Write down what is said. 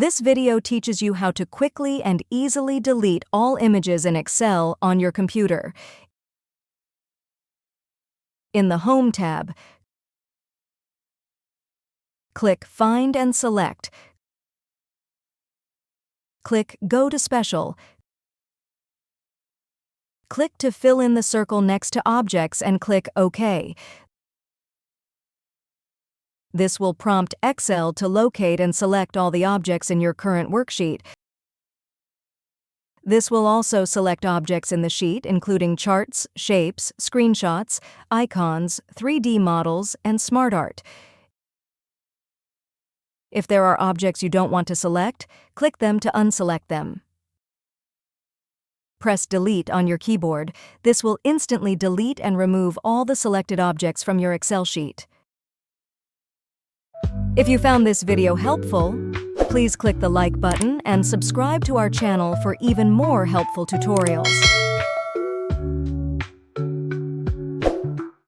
This video teaches you how to quickly and easily delete all images in Excel on your computer. In the Home tab, click Find and Select. Click Go to Special. Click to fill in the circle next to Objects and click OK. This will prompt Excel to locate and select all the objects in your current worksheet. This will also select objects in the sheet, including charts, shapes, screenshots, icons, 3D models, and SmartArt. If there are objects you don't want to select, click them to unselect them. Press Delete on your keyboard. This will instantly delete and remove all the selected objects from your Excel sheet. If you found this video helpful, please click the like button and subscribe to our channel for even more helpful tutorials.